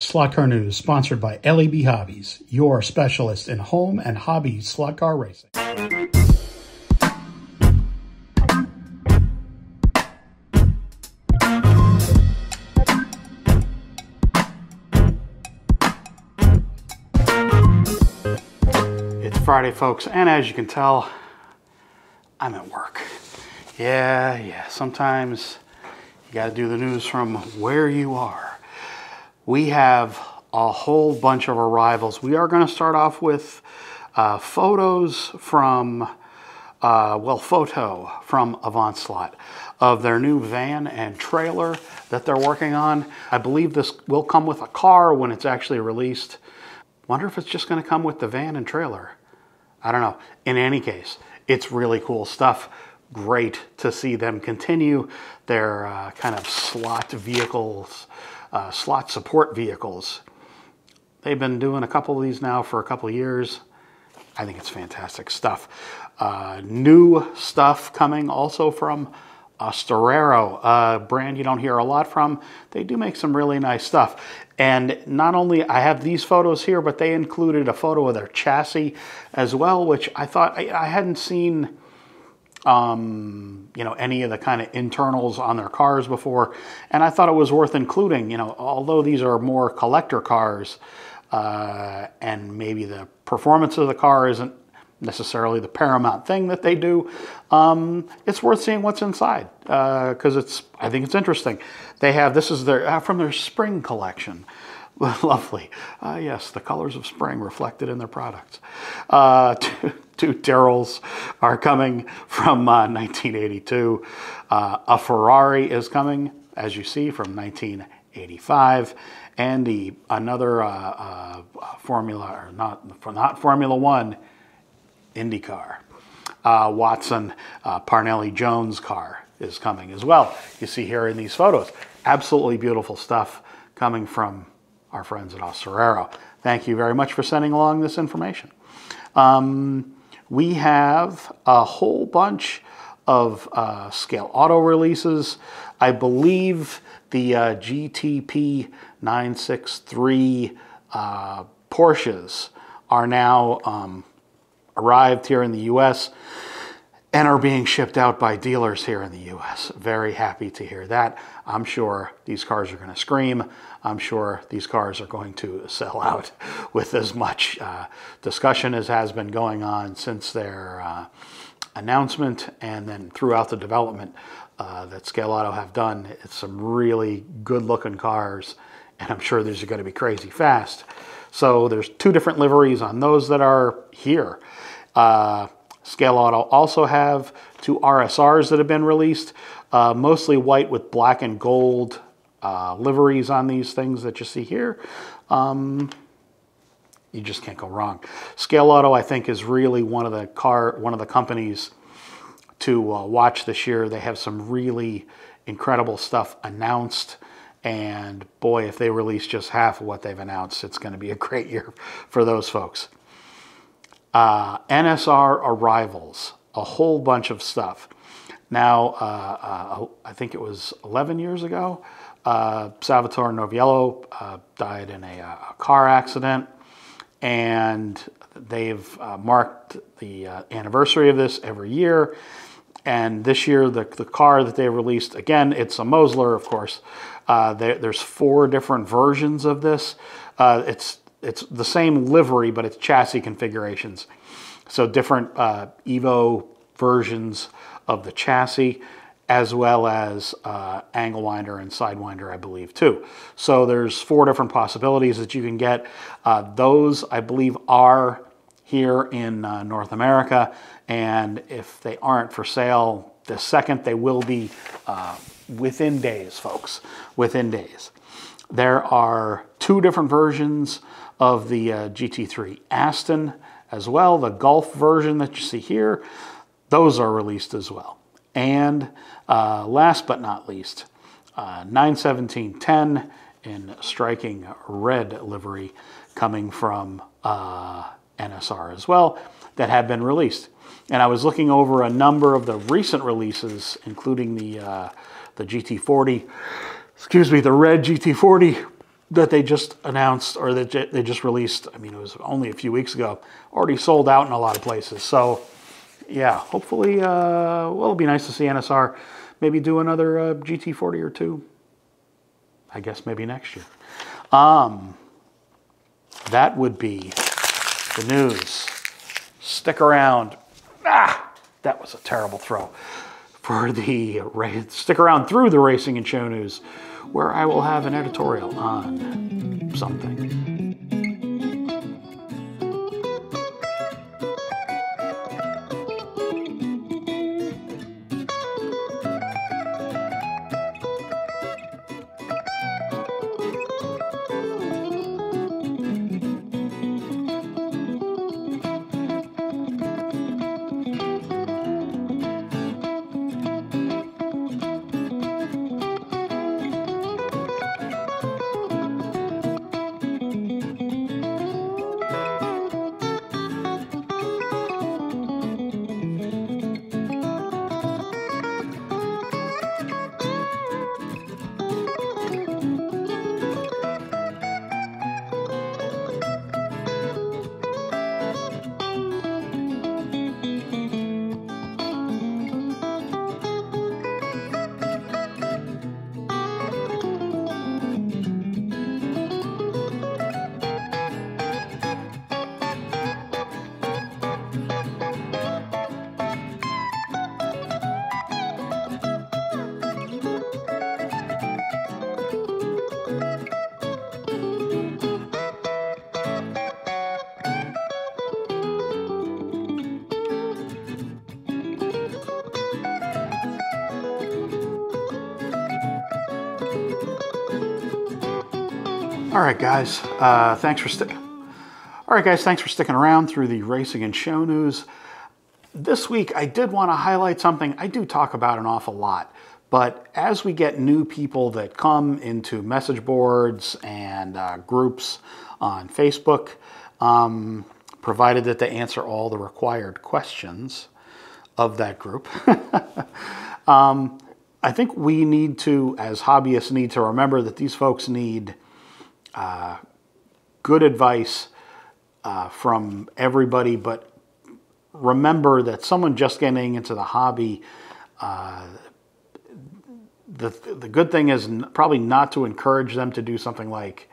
Slot Car News, sponsored by LEB Hobbies, your specialist in home and hobby slot car racing. It's Friday, folks, and as you can tell, I'm at work. Yeah, sometimes you gotta do the news from where you are. We have a whole bunch of arrivals. We are going to start off with photos from, photo from Avant Slot of their new van and trailer that they're working on. I believe this will come with a car when it's actually released. Wonder if it's just going to come with the van and trailer. I don't know. In any case, it's really cool stuff. Great to see them continue their kind of slot vehicles, slot support vehicles. They've been doing a couple of these now for a couple of years. I think it's fantastic stuff. New stuff coming also from Ostorero, a brand you don't hear a lot from. They do make some really nice stuff. And not only I have these photos here, but they included a photo of their chassis as well, which I thought I hadn't seen any of the kind of internals on their cars before, and I thought it was worth including. Although these are more collector cars, and maybe the performance of the car isn't necessarily the paramount thing that they do, it's worth seeing what's inside, because I think it's interesting. They have, this is their from their spring collection. Lovely. Yes, the colors of spring reflected in their products. Two Tyrrells are coming from 1982. A Ferrari is coming, as you see, from 1985. And another not Formula One, IndyCar. Watson Parnelli Jones car is coming as well. You see here in these photos. Absolutely beautiful stuff coming from our friends at Ostorero. Thank you very much for sending along this information. We have a whole bunch of Scaleauto releases. I believe the GTP 963 Porsches are now arrived here in the U.S. and are being shipped out by dealers here in the U.S. Very happy to hear that. I'm sure these cars are going to scream. I'm sure these cars are going to sell out with as much discussion as has been going on since their announcement, and then throughout the development that Scaleauto have done. It's some really good-looking cars, and I'm sure these are going to be crazy fast. So there's two different liveries on those that are here. Scaleauto also have two RSRs that have been released, mostly white with black and gold liveries on these things that you see here. You just can't go wrong. Scaleauto, I think, is really one of the companies to watch this year. They have some really incredible stuff announced, and boy, if they release just half of what they've announced, it's going to be a great year for those folks. NSR arrivals, a whole bunch of stuff. Now, I think it was 11 years ago, Salvatore Noviello died in a car accident, and they've marked the anniversary of this every year. And this year, the car that they released, again, it's a Mosler, of course. There's 4 different versions of this. It's the same livery, but it's chassis configurations. So different Evo versions of the chassis, as well as angle winder and sidewinder, I believe, too. So there's 4 different possibilities that you can get. Those, I believe, are here in North America, and if they aren't for sale this second, they will be within days, folks, within days. There are 2 different versions of the GT3 Aston as well. The Golf version that you see here, those are released as well. And last but not least, 91710 in striking red livery coming from NSR as well, that have been released. And I was looking over a number of the recent releases, including the GT40, excuse me, the red GT40 that they just announced, or that they just released, I mean, it was only a few weeks ago, already sold out in a lot of places. So, yeah, hopefully, well, it'll be nice to see NSR maybe do another GT40 or two. I guess maybe next year. That would be the news. Stick around. That was a terrible throw. For the stick around through the Racing and Show News, where I will have an editorial on something. All right, guys. Thanks for sticking around through the Racing and Show News. This week, I did want to highlight something I do talk about an awful lot. But as we get new people that come into message boards and groups on Facebook, provided that they answer all the required questions of that group, I think we need to, as hobbyists, need to remember that these folks need good advice from everybody, but remember that someone just getting into the hobby, the good thing is probably not to encourage them to do something like,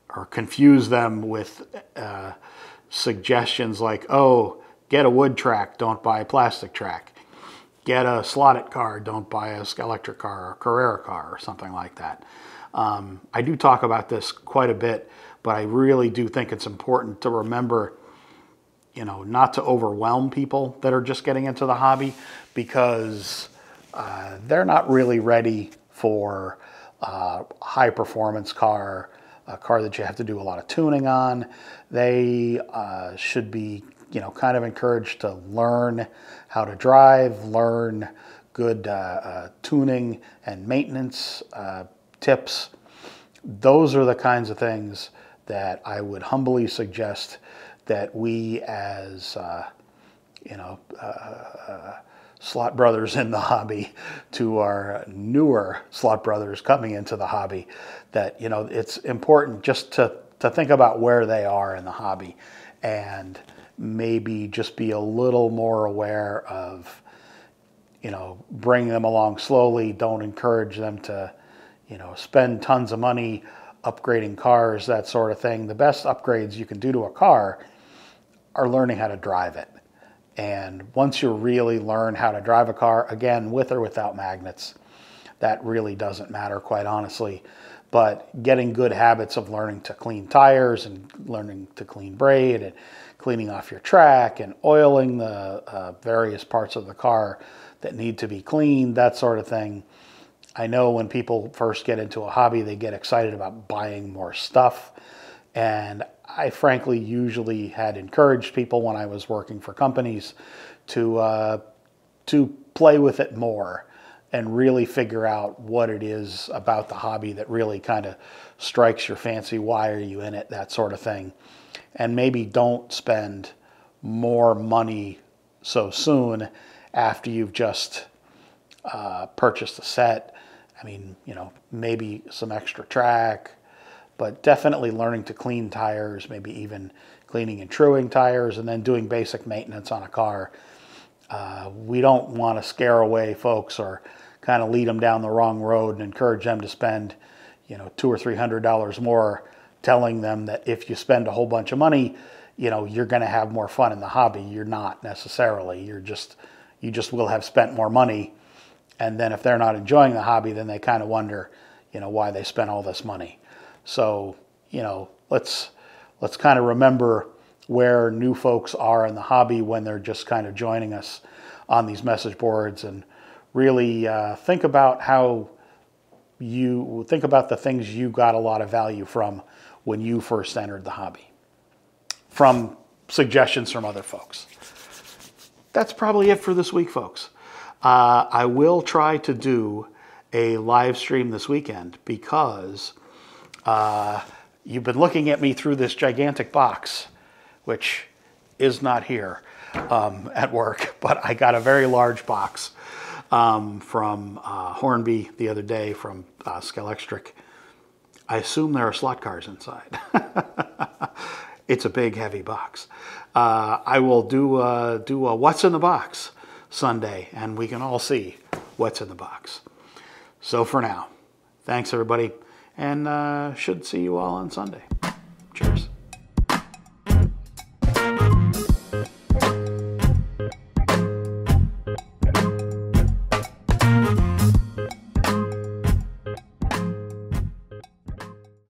or confuse them with suggestions like, oh, get a wood track, don't buy a plastic track. Get a slotted car, don't buy a Scaleauto car or a Carrera car or something like that. I do talk about this quite a bit, but I really do think it's important to remember, not to overwhelm people that are just getting into the hobby, because they're not really ready for a high performance car, a car that you have to do a lot of tuning on. They should be, kind of encouraged to learn how to drive, learn good tuning and maintenance tips. Those are the kinds of things that I would humbly suggest that we as slot brothers in the hobby, to our newer slot brothers coming into the hobby, that it's important just to think about where they are in the hobby, and maybe just be a little more aware of bringing them along slowly. Don't encourage them to spend tons of money upgrading cars, that sort of thing. The best upgrades you can do to a car are learning how to drive it. And once you really learn how to drive a car, again, with or without magnets, that really doesn't matter, quite honestly. But getting good habits of learning to clean tires and learning to clean braid and cleaning off your track and oiling the various parts of the car that need to be cleaned, that sort of thing. I know when people first get into a hobby, they get excited about buying more stuff. And I frankly usually had encouraged people when I was working for companies to play with it more and really figure out what it is about the hobby that really kind of strikes your fancy. Why are you in it? That sort of thing. And maybe don't spend more money so soon after you've just purchased a set. I mean, maybe some extra track, but definitely learning to clean tires, maybe even cleaning and truing tires, and then doing basic maintenance on a car. We don't want to scare away folks or kind of lead them down the wrong road and encourage them to spend, $200 or $300 more, telling them that if you spend a whole bunch of money, you're going to have more fun in the hobby. You're not necessarily. You just will have spent more money. And then if they're not enjoying the hobby, then they kind of wonder, why they spent all this money. So, let's kind of remember where new folks are in the hobby when they're just kind of joining us on these message boards, and really think about the things you got a lot of value from when you first entered the hobby, from suggestions from other folks. That's probably it for this week, folks. I will try to do a live stream this weekend because you've been looking at me through this gigantic box, which is not here at work, but I got a very large box from Hornby the other day from Scaleauto. I assume there are slot cars inside. It's a big, heavy box. I will do a What's in the Box Sunday, and we can all see what's in the box. So for now, thanks everybody, and should see you all on Sunday. Cheers.